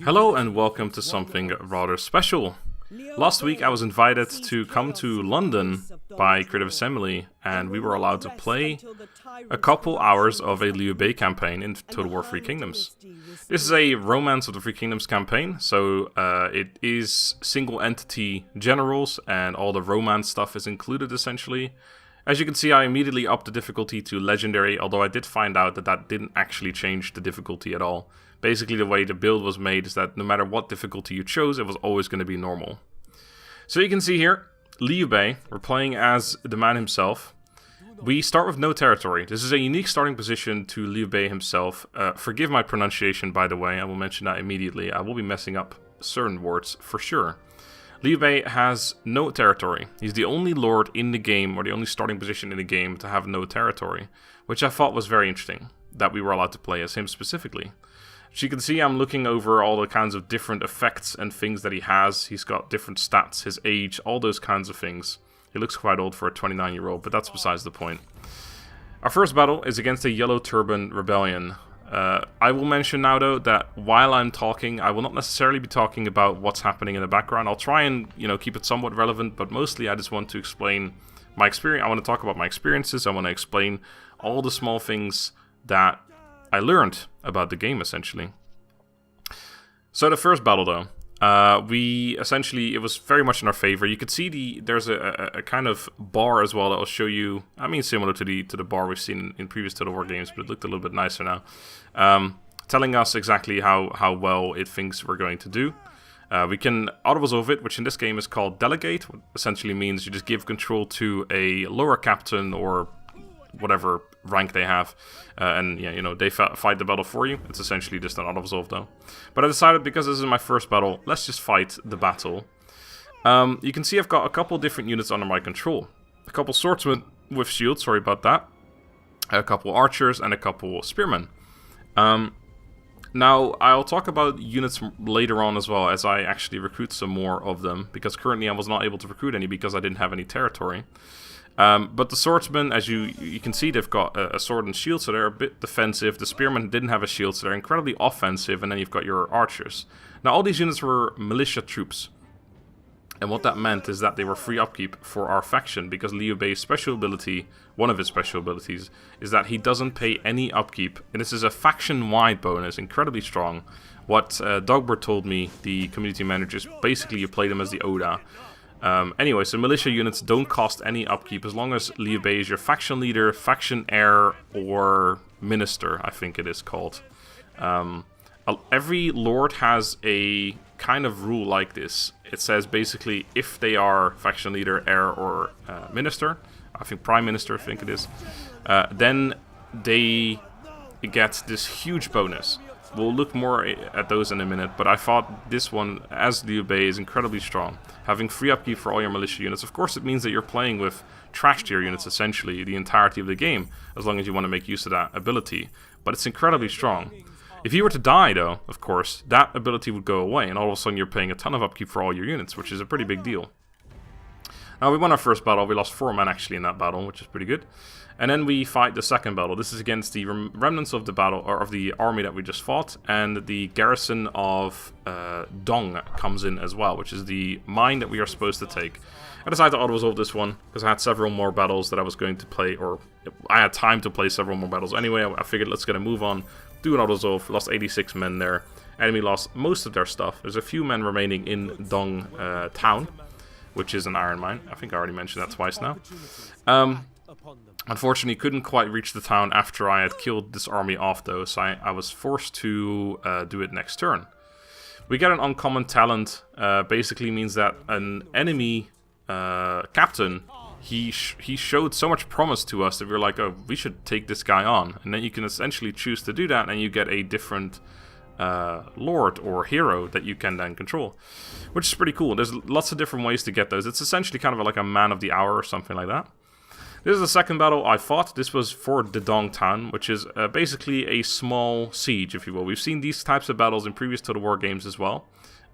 Hello and welcome to something rather special. Last week I was invited to come to London by Creative Assembly, and we were allowed to play a couple hours of a LIU BEI campaign in Total War Three Kingdoms. This is a Romance of the Three Kingdoms campaign, so it is single entity generals and all the romance stuff is included essentially. As you can see, I immediately upped the difficulty to Legendary, although I did find out that that didn't actually change the difficulty at all. Basically, the way the build was made is that no matter what difficulty you chose, it was always going to be normal. So you can see here, LIU BEI, we're playing as the man himself. We start with no territory. This is a unique starting position to LIU BEI himself. Forgive my pronunciation, by the way, I will mention that immediately. I will be messing up certain words for sure. LIU BEI has no territory. He's the only lord in the game, or the only starting position in the game, to have no territory, which I thought was very interesting, that we were allowed to play as him specifically. As you can see, I'm looking over all the kinds of different effects and things that he has. He's got different stats, his age, all those kinds of things. He looks quite old for a 29-year-old, but that's besides the point. Our first battle is against a Yellow Turban Rebellion. I will mention now, though, that while I'm talking, I will not necessarily be talking about what's happening in the background. I'll try and, keep it somewhat relevant, but mostly I just want to explain my experience. I want to talk about my experiences. I want to explain all the small things that I learned about the game, essentially. So the first battle, though, it was very much in our favor. You could see there's a kind of bar as well that will show you, similar to the bar we've seen in previous Total War games, but it looked a little bit nicer now. Telling us exactly how well it thinks we're going to do. We can auto-resolve it, which in this game is called Delegate, what essentially means you just give control to a lower captain or whatever rank they have, they fight the battle for you. It's essentially just an auto-resolve though. But I decided, because this is my first battle, let's just fight the battle. You can see I've got a couple different units under my control. A couple swordsmen with shields, sorry about that. A couple archers and a couple spearmen. Now, I'll talk about units later on as well, as I actually recruit some more of them, because currently I was not able to recruit any because I didn't have any territory. But the swordsmen, as you can see, they've got a sword and shield, so they're a bit defensive. The spearmen didn't have a shield, so they're incredibly offensive, and then you've got your archers. Now, all these units were militia troops. And what that meant is that they were free upkeep for our faction, because LIU BEI's special ability, one of his special abilities, is that he doesn't pay any upkeep. And this is a faction-wide bonus, incredibly strong. What Dogbert told me, the community manager, is basically you play them as the aide. Anyway, so militia units don't cost any upkeep as long as LIU BEI is your faction leader, faction heir, or minister, I think it is called. Every lord has a kind of rule like this. It says basically if they are faction leader, heir, or minister, I think prime minister, I think it is, then they get this huge bonus. We'll look more at those in a minute, but I thought this one, as LIU BEI, is incredibly strong. Having free upkeep for all your militia units, of course it means that you're playing with trash tier units essentially the entirety of the game, as long as you want to make use of that ability. But it's incredibly strong. If you were to die, though, of course, that ability would go away, and all of a sudden you're paying a ton of upkeep for all your units, which is a pretty big deal. Now, we won our first battle. We lost 4 men actually in that battle, which is pretty good. And then we fight the second battle. This is against the remnants of the battle, or of the army that we just fought, and the garrison of Dong comes in as well, which is the mine that we are supposed to take. I decided to auto-resolve this one because I had several more battles that I was going to play, or I had time to play several more battles. Anyway, I figured let's get a move on, do an auto-resolve. Lost 86 men there. Enemy lost most of their stuff. There's a few men remaining in Dong town, which is an iron mine. I think I already mentioned that twice now. Unfortunately, couldn't quite reach the town after I had killed this army off, though, so I was forced to do it next turn. We get an uncommon talent. Basically means that an enemy captain, he showed so much promise to us that we were like, oh, we should take this guy on. And then you can essentially choose to do that, and you get a different lord or hero that you can then control, which is pretty cool. There's lots of different ways to get those. It's essentially kind of like a man of the hour or something like that. This is the second battle I fought. This was for the Dong town, which is basically a small siege, if you will. We've seen these types of battles in previous Total War games as well.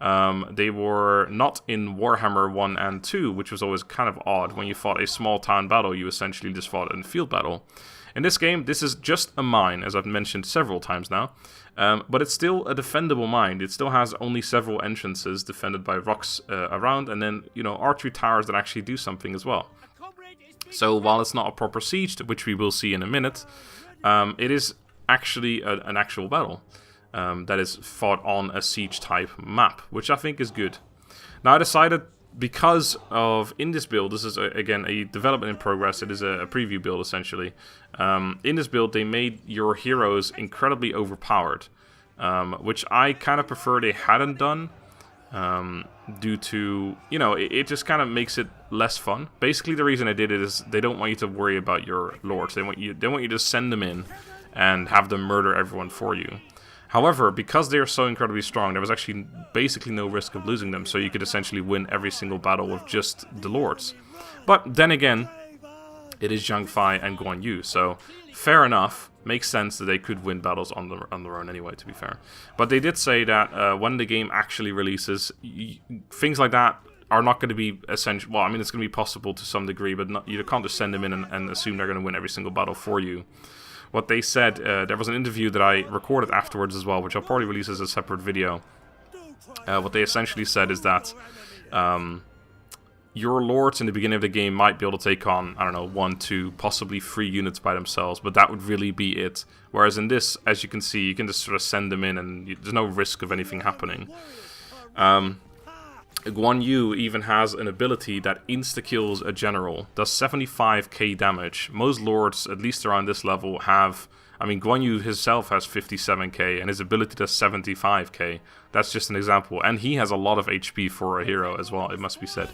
They were not in Warhammer 1 and 2, which was always kind of odd. When you fought a small town battle, you essentially just fought a field battle. In this game, this is just a mine, as I've mentioned several times now. But it's still a defendable mine. It still has only several entrances defended by rocks around, and then, you know, archery towers that actually do something as well. So while it's not a proper siege, which we will see in a minute, it is actually an actual battle that is fought on a siege type map, which I think is good. Now I decided, because of, in this build, this is again a development in progress, it is a preview build essentially. In this build they made your heroes incredibly overpowered, which I kind of prefer they hadn't done, due to, you know, it just kind of makes it less fun. Basically the reason I did it is they don't want you to worry about your lords, they want you to send them in and have them murder everyone for you. However, because they are so incredibly strong, there was actually basically no risk of losing them, so you could essentially win every single battle with just the lords. But then again, it is Zhang Fei and Guan Yu, so fair enough, makes sense that they could win battles on their own anyway, to be fair. But they did say that when the game actually releases, things like that are not going to be essential. Well, I mean, it's going to be possible to some degree, but you can't just send them in and assume they're going to win every single battle for you. What they said, there was an interview that I recorded afterwards as well, which I'll probably release as a separate video. What they essentially said is that your lords in the beginning of the game might be able to take on, I don't know, 1, 2, possibly 3 units by themselves, but that would really be it. Whereas in this, as you can see, you can just sort of send them in and there's no risk of anything happening. Guan Yu even has an ability that insta-kills a general, does 75k damage. Most lords, at least around this level, have... I mean, Guan Yu himself has 57k, and his ability does 75k. That's just an example. And he has a lot of HP for a hero as well, it must be said.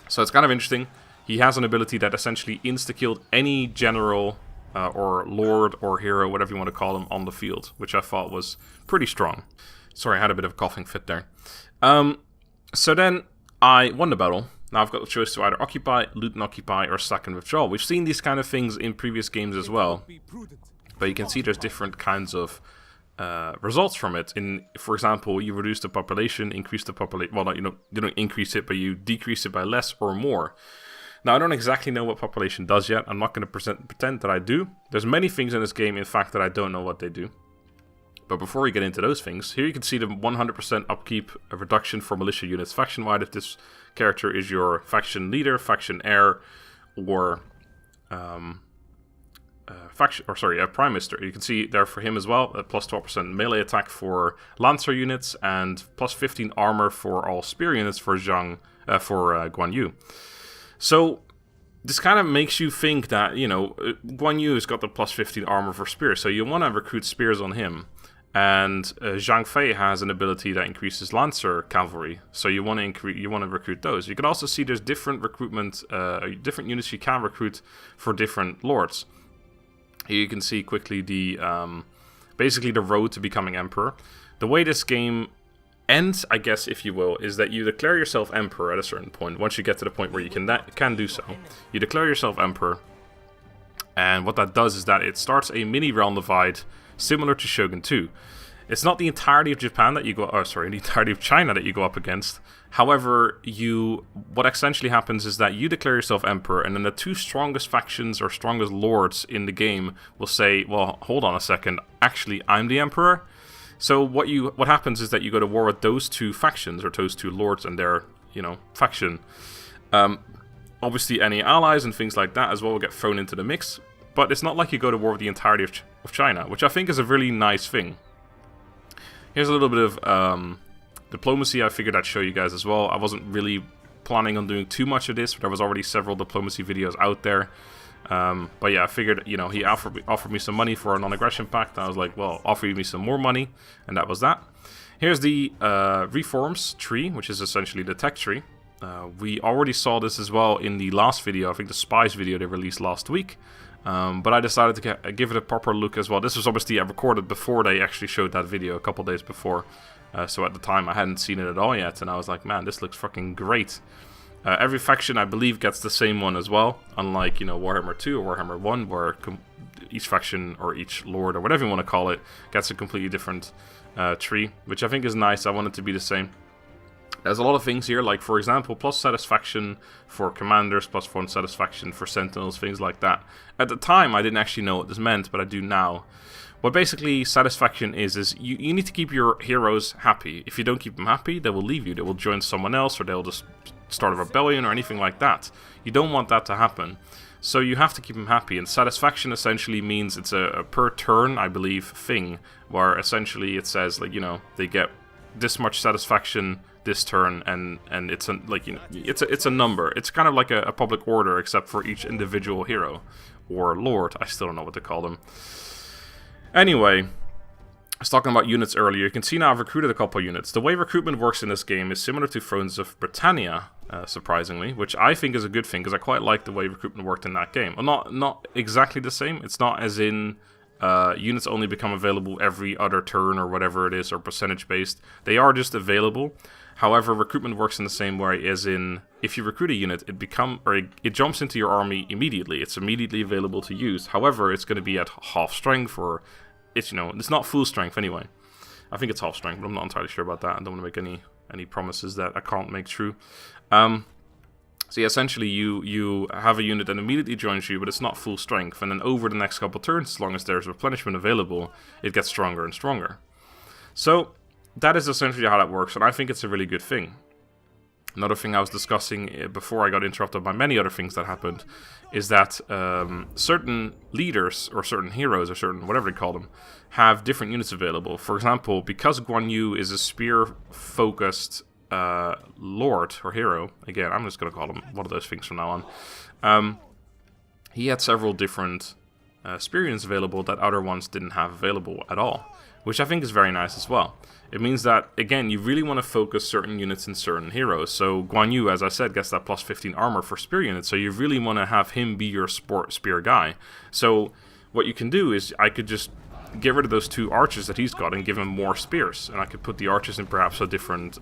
So it's kind of interesting. He has an ability that essentially insta-killed any general, or lord, or hero, whatever you want to call him, on the field, which I thought was pretty strong. Sorry, I had a bit of a coughing fit there. So then I won the battle. Now I've got the choice to either occupy, loot and occupy, or sack and withdraw. We've seen these kind of things in previous games as well. But you can see there's different kinds of results from it. For example, you reduce the population, increase the population. Well, you don't increase it, but you decrease it by less or more. Now I don't exactly know what population does yet. I'm not going to pretend that I do. There's many things in this game, in fact, that I don't know what they do. But before we get into those things, here you can see the 100% upkeep, a reduction for militia units faction-wide if this character is your faction leader, faction heir, or Prime Minister. You can see there for him as well, a plus 12% melee attack for Lancer units, and plus 15 armor for all spear units for Guan Yu. So this kind of makes you think that, you know, Guan Yu has got the plus 15 armor for spears, so you want to recruit spears on him. And Zhang Fei has an ability that increases Lancer cavalry, so you want to recruit those. You can also see there's different recruitment, different units you can recruit for different lords. Here you can see quickly the basically the road to becoming emperor. The way this game ends, I guess, if you will, is that you declare yourself emperor at a certain point. Once you get to the point where you can do so, you declare yourself emperor, and what that does is that it starts a mini realm divide, similar to Shogun 2. It's not the entirety of Japan that you go... the entirety of China that you go up against. However, what essentially happens is that you declare yourself emperor, and then the 2 strongest factions or strongest lords in the game will say, well, hold on a second, actually, I'm the emperor. So what happens is that you go to war with those 2 factions, or those 2 lords and their, faction. Obviously, any allies and things like that as well will get thrown into the mix. But it's not like you go to war with the entirety of China, which I think is a really nice thing. Here's a little bit of diplomacy I figured I'd show you guys as well. I wasn't really planning on doing too much of this, but there was already several diplomacy videos out there. But yeah, I figured, he offered me some money for a non-aggression pact, and I was like, well, offer me some more money, and that was that. Here's the reforms tree, which is essentially the tech tree. We already saw this as well in the last video, I think the spies video they released last week. But I decided to give it a proper look as well. This was obviously I recorded before they actually showed that video, a couple days before. So at the time I hadn't seen it at all yet, and I was like, man, this looks fucking great. Every faction, I believe, gets the same one as well, unlike, Warhammer 2 or Warhammer 1, where each faction or each lord or whatever you want to call it gets a completely different tree, which I think is nice. I want it to be the same. There's a lot of things here, like for example, plus satisfaction for commanders, plus 1 satisfaction for sentinels, things like that. At the time, I didn't actually know what this meant, but I do now. What basically satisfaction is you need to keep your heroes happy. If you don't keep them happy, they will leave you. They will join someone else, or they'll just start a rebellion or anything like that. You don't want that to happen. So you have to keep them happy, and satisfaction essentially means it's a per turn, I believe, thing, where essentially it says, like, you know, they get this much satisfaction this turn, and it's a, like, you know, it's a number. It's kind of like a public order, except for each individual hero or lord. I still don't know what to call them. Anyway, I was talking about units earlier. You can see now I've recruited a couple units. The way recruitment works in this game is similar to Thrones of Britannia, surprisingly, which I think is a good thing, because I quite like the way recruitment worked in that game. Well, not exactly the same. It's not as in units only become available every other turn or whatever it is, or percentage based. They are just available. However, recruitment works in the same way as in, if you recruit a unit, it jumps into your army immediately. It's immediately available to use. However, it's going to be at half strength, or it's, you know, it's not full strength anyway. I think it's half strength, but I'm not entirely sure about that. I don't want to make any promises that I can't make true. So yeah, essentially you have a unit that immediately joins you, but it's not full strength. And then over the next couple turns, as long as there's replenishment available, it gets stronger and stronger. So that is essentially how that works, and I think it's a really good thing. Another thing I was discussing before I got interrupted by many other things that happened is that certain leaders, or certain heroes, or certain whatever they call them, have different units available. For example, because Guan Yu is a spear-focused lord or hero, again, I'm just going to call him one of those things from now on, he had several different spear units available that other ones didn't have available at all, which I think is very nice as well. It means that, again, you really want to focus certain units in certain heroes. So Guan Yu, as I said, gets that plus 15 armor for spear units, so you really want to have him be your spear guy. So what you can do is, I could just get rid of those 2 archers that he's got and give him more spears, and I could put the archers in perhaps a different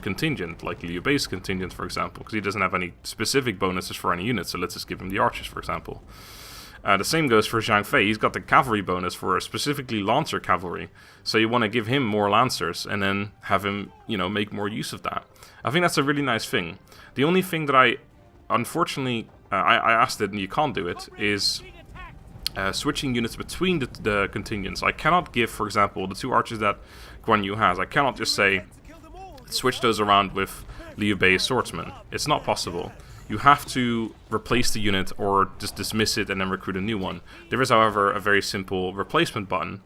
contingent, like LIU BEI's contingent, for example, because he doesn't have any specific bonuses for any units, so let's just give him the archers, for example. The same goes for Zhang Fei. He's got the cavalry bonus for specifically Lancer cavalry, so you want to give him more Lancers and then have him, you know, make more use of that. I think that's a really nice thing. The only thing that I asked it and you can't do it is switching units between the contingents. I cannot give, for example, the 2 archers that Guan Yu has, I cannot just say switch those around with LIU BEI's swordsman. It's not possible. You have to replace the unit or just dismiss it and then recruit a new one. There is, however, a very simple replacement button,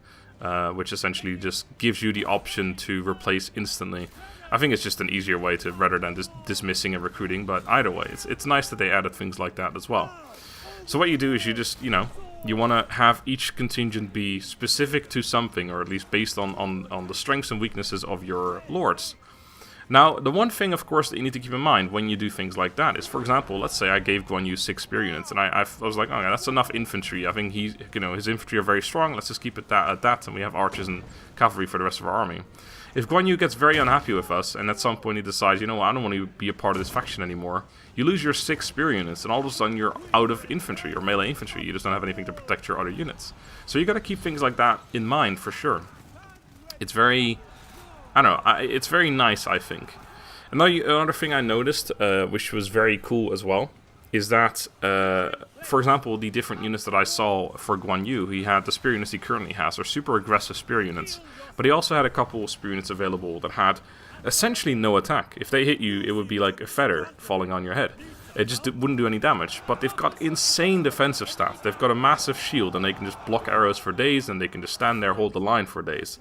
which essentially just gives you the option to replace instantly. I think it's just an easier way to, rather than just dismissing and recruiting, but either way, it's nice that they added things like that as well. So what you do is you just, you know, you want to have each contingent be specific to something, or at least based on the strengths and weaknesses of your lords. Now, the one thing, of course, that you need to keep in mind when you do things like that is, for example, let's say I gave Guan Yu 6 spear units, and I was like, okay, that's enough infantry. I think his infantry are very strong. Let's just keep it at that, and we have archers and cavalry for the rest of our army. If Guan Yu gets very unhappy with us, and at some point he decides, you know what, I don't want to be a part of this faction anymore, you lose your 6 spear units, and all of a sudden you're out of infantry, or melee infantry. You just don't have anything to protect your other units. So you got to keep things like that in mind, for sure. It's very... I don't know, it's very nice, I think. Another thing I noticed, which was very cool as well, is that, for example, the different units that I saw for Guan Yu, he had the spear units he currently has, are super aggressive spear units, but he also had a couple of spear units available that had essentially no attack. If they hit you, it would be like a feather falling on your head. It just wouldn't do any damage, but they've got insane defensive stats. They've got a massive shield, and they can just block arrows for days, and they can just stand there, hold the line for days.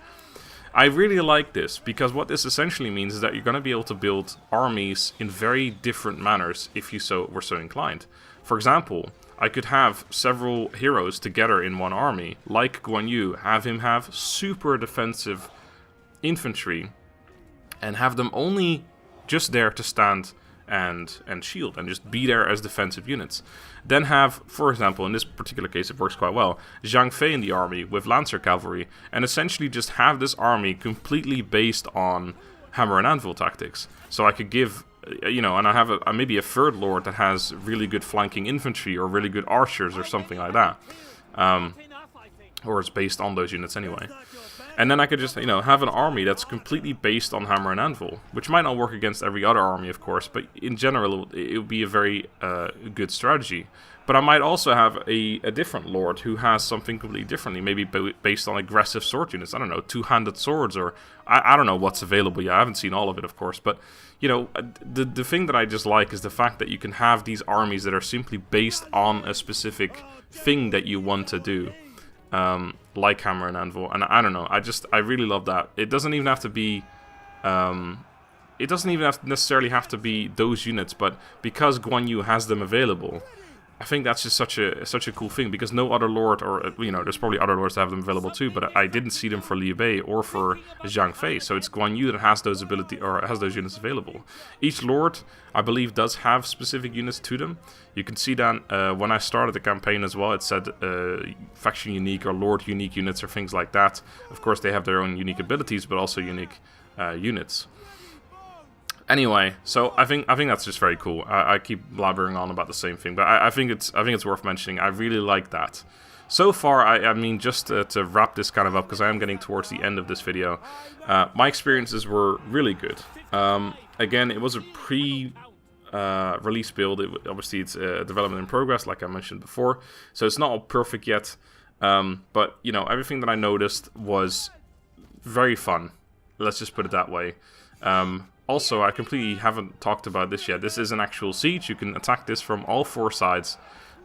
I really like this, because what this essentially means is that you're going to be able to build armies in very different manners if you were so inclined. For example, I could have several heroes together in one army, like Guan Yu, have him have super defensive infantry, and have them only just there to stand and shield, and just be there as defensive units. Then have, for example, in this particular case it works quite well, Zhang Fei in the army with Lancer cavalry, and essentially just have this army completely based on hammer and anvil tactics. So I could give, and I have maybe a third lord that has really good flanking infantry, or really good archers, or something like that. Or it's based on those units anyway. And then I could just, have an army that's completely based on hammer and anvil, which might not work against every other army, of course, but in general, it would be a very good strategy. But I might also have a different lord who has something completely differently, maybe based on aggressive sword units. I don't know, two-handed swords, or I don't know what's available yet. I haven't seen all of it, of course, but the thing that I just like is the fact that you can have these armies that are simply based on a specific thing that you want to do, like hammer and anvil. And I don't know, I really love that. It doesn't even have to be necessarily have to be those units, but because Guan Yu has them available, I think that's just such a cool thing, because no other lord, or there's probably other lords that have them available too, but I didn't see them for Liu Bei or for Zhang Fei. So it's Guan Yu that has those units available. Each lord, I believe, does have specific units to them. You can see that when I started the campaign as well, it said faction unique or lord unique units or things like that. Of course, they have their own unique abilities, but also unique units. Anyway, so I think that's just very cool. I keep blabbering on about the same thing, but I think it's worth mentioning. I really like that. So far, I mean, just to wrap this kind of up, because I am getting towards the end of this video, my experiences were really good. Again, it was a pre-release build. Obviously, it's development in progress, like I mentioned before, so it's not all perfect yet. But everything that I noticed was very fun. Let's just put it that way. Also, I completely haven't talked about this yet. This is an actual siege. You can attack this from all four sides.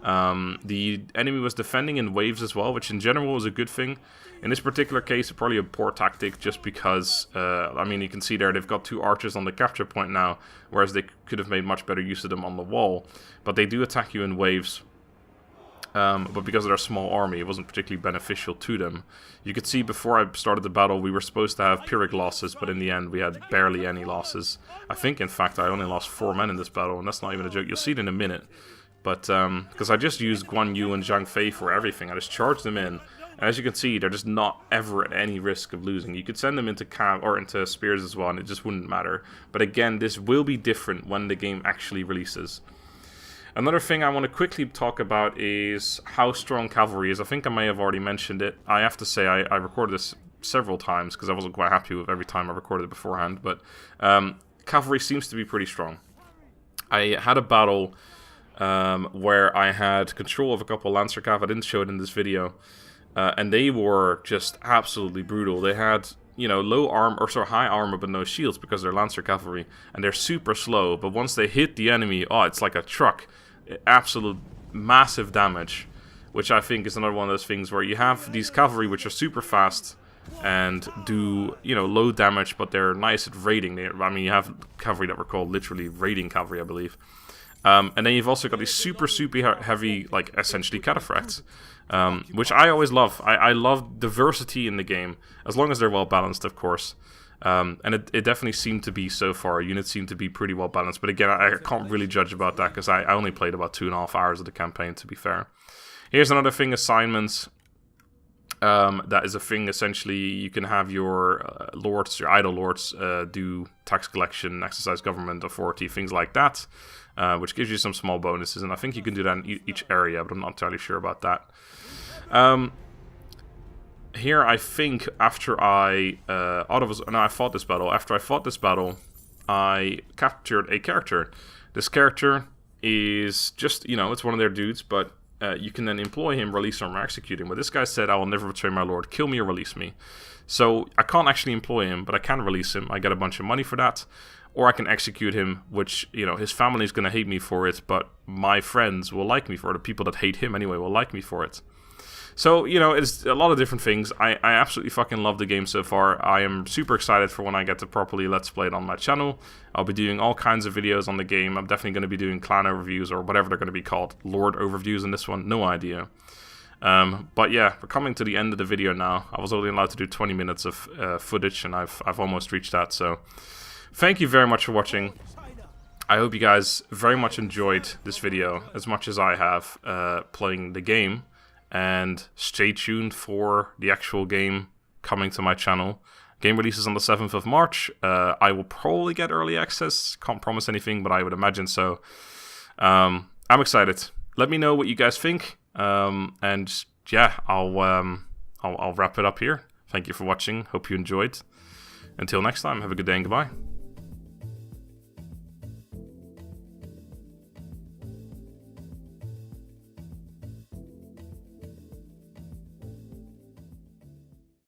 The enemy was defending in waves as well, which in general is a good thing. In this particular case, probably a poor tactic, just because, I mean, you can see there they've got 2 archers on the capture point now, whereas they could have made much better use of them on the wall. But they do attack you in waves. But because of their small army, it wasn't particularly beneficial to them. You could see before I started the battle, we were supposed to have Pyrrhic losses, but in the end we had barely any losses. I think, in fact, I only lost 4 men in this battle, and that's not even a joke. You'll see it in a minute. But, because I just used Guan Yu and Zhang Fei for everything. I just charged them in. And as you can see, they're just not ever at any risk of losing. You could send them into into spears as well, and it just wouldn't matter. But again, this will be different when the game actually releases. Another thing I want to quickly talk about is how strong cavalry is. I think I may have already mentioned it. I have to say I recorded this several times because I wasn't quite happy with every time I recorded it beforehand. But cavalry seems to be pretty strong. I had a battle where I had control of a couple Lancer Cav. I didn't show it in this video. And they were just absolutely brutal. They had, low armor, or sort of high armor, but no shields because they're Lancer Cavalry. And they're super slow, but once they hit the enemy, it's like a truck. Absolute massive damage, which I think is another one of those things where you have these cavalry which are super fast and do, low damage, but they're nice at raiding. I mean, you have cavalry that were called literally raiding cavalry, I believe. And then you've also got these super heavy, like, essentially cataphracts, which I always love. I love diversity in the game, as long as they're well balanced, of course. And it definitely seemed to be so far. Units seem to be pretty well balanced. But again, I can't really judge about that because I only played about 2.5 hours of the campaign, to be fair. Here's another thing, assignments. That is a thing, essentially. You can have your lords, your idle lords, do tax collection, exercise government authority, things like that. Which gives you some small bonuses. And I think you can do that in each area, but I'm not entirely sure about that. Here, I think after I fought this battle. After I fought this battle, I captured a character. This character is just, it's one of their dudes, but you can then employ him, release him, or execute him. But this guy said, "I will never betray my lord. Kill me or release me." So I can't actually employ him, but I can release him. I get a bunch of money for that. Or I can execute him, which, his family is going to hate me for it, but my friends will like me for it. The people that hate him anyway will like me for it. So, it's a lot of different things. I absolutely fucking love the game so far. I am super excited for when I get to properly Let's Play it on my channel. I'll be doing all kinds of videos on the game. I'm definitely going to be doing clan overviews, or whatever they're going to be called. Lord overviews in this one, no idea. But yeah, we're coming to the end of the video now. I was only allowed to do 20 minutes of footage, and I've almost reached that, so... Thank you very much for watching. I hope you guys very much enjoyed this video as much as I have playing the game. And stay tuned for the actual game coming to my channel. Game releases on the 7th of March. I will probably get early access. Can't promise anything, but I would imagine so. I'm excited. Let me know what you guys think. And yeah, I'll wrap it up here. Thank you for watching. Hope you enjoyed. Until next time, have a good day and goodbye.